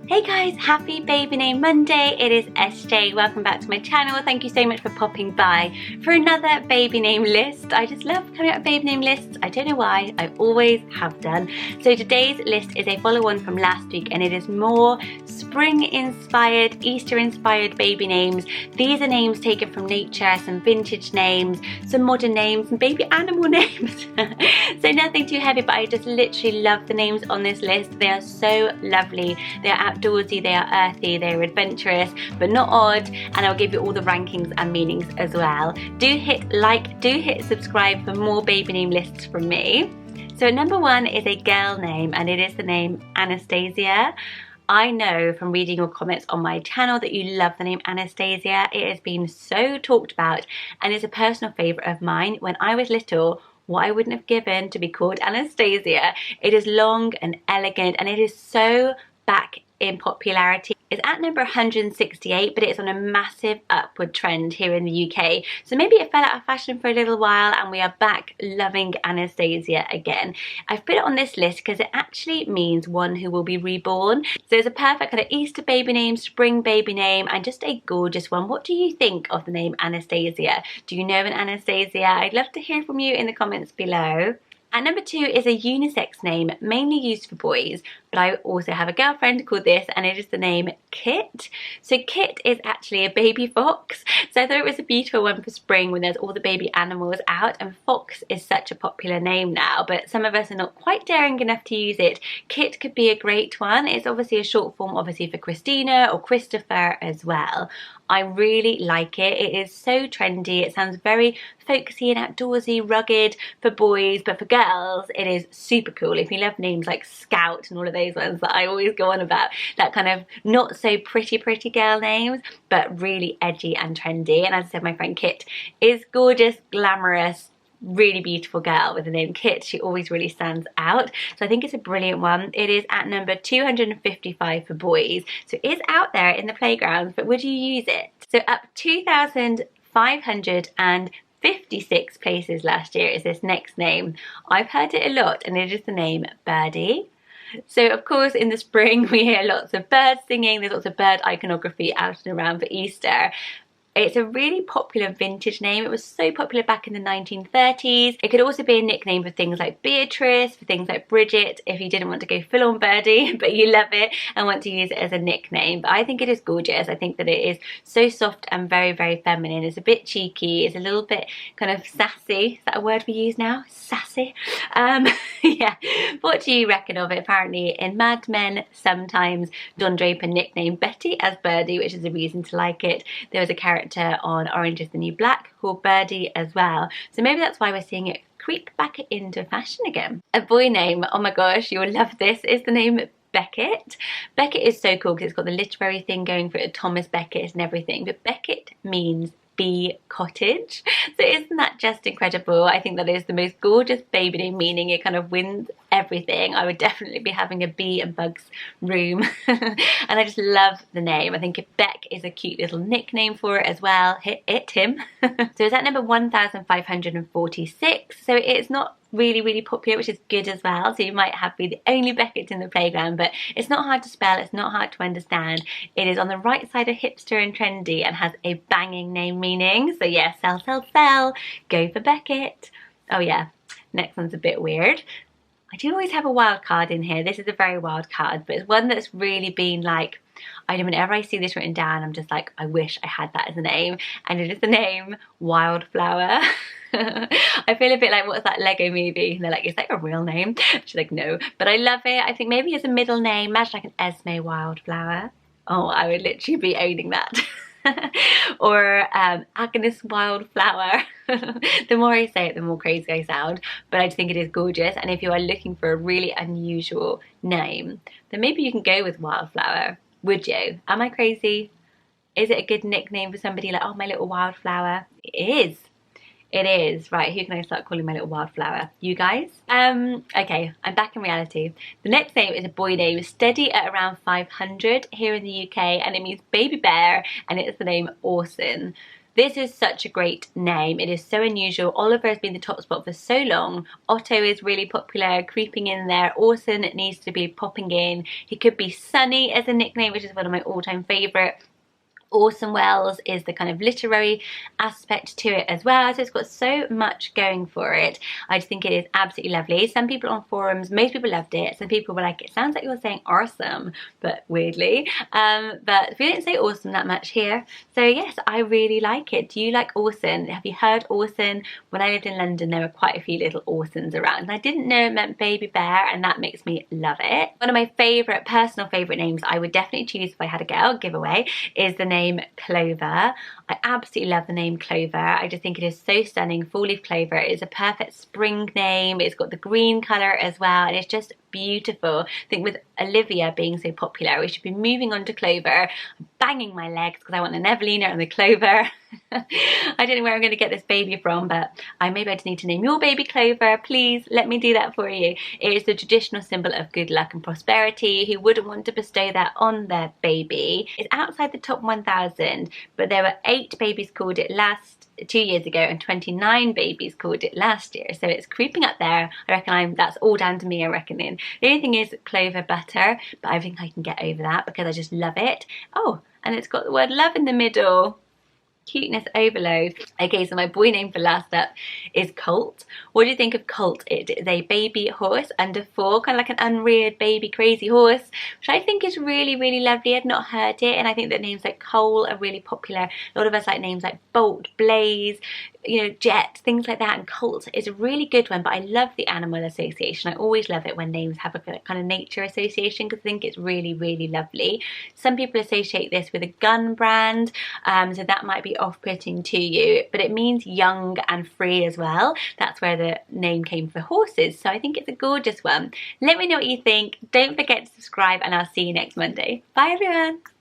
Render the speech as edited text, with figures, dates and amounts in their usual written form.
Hey guys, happy baby name Monday. It is SJ. Welcome back to my channel. Thank you so much for popping by for another baby name list. I just love coming up with baby name lists. I don't know why, I always have done. So today's list is a follow-on from last week, and it is more spring inspired, Easter inspired baby names. These are names taken from nature, some vintage names, some modern names, some baby animal names. So nothing too heavy, but I just literally love the names on this list. They are so lovely. They are outdoorsy, they are earthy, they are adventurous, but not odd, and I'll give you all the rankings and meanings as well. Do hit like, do hit subscribe for more baby name lists from me. So number one is a girl name, and it is the name Anastasia. I know from reading your comments on my channel that you love the name Anastasia. It has been so talked about, and it's a personal favourite of mine. When I was little, what I wouldn't have given to be called Anastasia. It is long and elegant, and it is so back in popularity. It's at number 168, but it's on a massive upward trend here in the UK. So maybe it fell out of fashion for a little while, and we are back loving Anastasia again. I've put it on this list because it actually means one who will be reborn. So it's a perfect kind of Easter baby name, spring baby name, and just a gorgeous one. What do you think of the name Anastasia? Do you know an Anastasia? I'd love to hear from you in the comments below. At number two is a unisex name, mainly used for boys, but I also have a girlfriend called this, and it is the name Kit. So Kit is actually a baby fox, so I thought it was a beautiful one for spring when there's all the baby animals out, and fox is such a popular name now, but some of us are not quite daring enough to use it. Kit could be a great one. It's obviously a short form, obviously, for Christina or Christopher as well. I really like it. It is so trendy. It sounds very folksy and outdoorsy, rugged for boys, but for girls it is super cool. If you love names like Scout and all of those ones that I always go on about, that kind of not so pretty girl names, but really edgy and trendy. And as I said, my friend Kit is gorgeous, glamorous, really beautiful girl with the name Kit. She always really stands out, so I think it's a brilliant one. It is at number 255 for boys, so it is out there in the playgrounds, but would you use it? So up 2,556 places last year is this next name. I've heard it a lot, and it is the name Birdie. So of course in the spring we hear lots of birds singing, there's lots of bird iconography out and around for Easter. It's a really popular vintage name. It was so popular back in the 1930s. It could also be a nickname for things like Beatrice, for things like Bridget, if you didn't want to go full on Birdie, but you love it and want to use it as a nickname. But I think it is gorgeous. I think that it is so soft and very, very feminine. It's a bit cheeky. It's a little bit kind of sassy. Is that a word we use now? Sassy? Yeah. What do you reckon of it? Apparently in Mad Men, sometimes Don Draper nicknamed Betty as Birdie, which is a reason to like it. There was a character on Orange is the New Black called Birdie as well, so maybe that's why we're seeing it creep back into fashion again. A boy name, oh my gosh, you will love this, is the name Beckett. Beckett is so cool because it's got the literary thing going for it, Thomas Beckett and everything, but Beckett means bee cottage. So isn't that just incredible? I think that is the most gorgeous baby name, meaning it kind of wins everything. I would definitely be having a bee and bugs room. And I just love the name. I think Beck is a cute little nickname for it as well. Him. So it's at number 1,546. So it's not really popular, which is good as well. So you might have be the only Beckett in the playground, but it's not hard to spell, it's not hard to understand. It is on the right side of hipster and trendy and has a banging name meaning. So yeah, sell, go for Beckett. Oh yeah, next one's a bit weird. I do always have a wild card in here. This is a very wild card, but it's one that's really been like, I know whenever I see this written down, I'm just like, I wish I had that as a name, and it is the name Wildflower. I feel a bit like, what's that Lego movie? And they're like, is that a real name? She's like, no, but I love it. I think maybe as a middle name, imagine like an Esme Wildflower. Oh, I would literally be owning that. Or Agnes Wildflower. The more I say it, the more crazy I sound, but I just think it is gorgeous. And if you are looking for a really unusual name, then maybe you can go with Wildflower. Would you? Am I crazy? Is it a good nickname for somebody like, oh, my little wildflower? It is. It is. Right, who can I start calling my little wildflower? You guys? Okay, I'm back in reality. The next name is a boy name, steady at around 500 here in the UK, and it means baby bear, and it's the name Orson. This is such a great name. It is so unusual. Oliver has been the top spot for so long. Otto is really popular, creeping in there. Orson needs to be popping in. He could be Sunny as a nickname, which is one of my all-time favourite. Orson Welles is the kind of literary aspect to it as well, so it's got so much going for it. I just think it is absolutely lovely. Some people on forums, most people loved it. Some people were like, it sounds like you're saying awesome, but weirdly. But we don't say awesome that much here. So yes, I really like it. Do you like Orson? Have you heard Orson? When I lived in London, there were quite a few little Orsons around, and I didn't know it meant baby bear, and that makes me love it. One of my favourite, personal favourite names I would definitely choose if I had a girl giveaway is the name Clover. I absolutely love the name Clover. I just think it is so stunning. Four leaf clover. It is a perfect spring name. It's got the green colour as well, and it's just beautiful. I think with Olivia being so popular, we should be moving on to Clover. I'm banging my legs because I want an Evelina and the Clover. I don't know where I'm going to get this baby from, but maybe I just need to name your baby Clover. Please let me do that for you. It is the traditional symbol of good luck and prosperity. Who wouldn't want to bestow that on their baby? It's outside the top 1,000, but there were 8 babies called it 2 years ago and 29 babies called it last year, so it's creeping up there. I reckon that's all down to me, I reckon. The only thing is Clover butter, but I think I can get over that because I just love it. Oh, and it's got the word love in the middle. Cuteness overload. Okay, so my boy name for last up is Colt. What do you think of Colt? It is a baby horse under 4, kind of like an unreared baby crazy horse, which I think is really, really lovely. I've not heard it, and I think that names like Cole are really popular. A lot of us like names like Bolt, Blaze, you know, Jet, things like that, and Colt is a really good one, but I love the animal association. I always love it when names have a kind of nature association because I think it's really, really lovely. Some people associate this with a gun brand, so that might be off-putting to you, but it means young and free as well. That's where the name came for horses, so I think it's a gorgeous one. Let me know what you think. Don't forget to subscribe, and I'll see you next Monday. Bye everyone.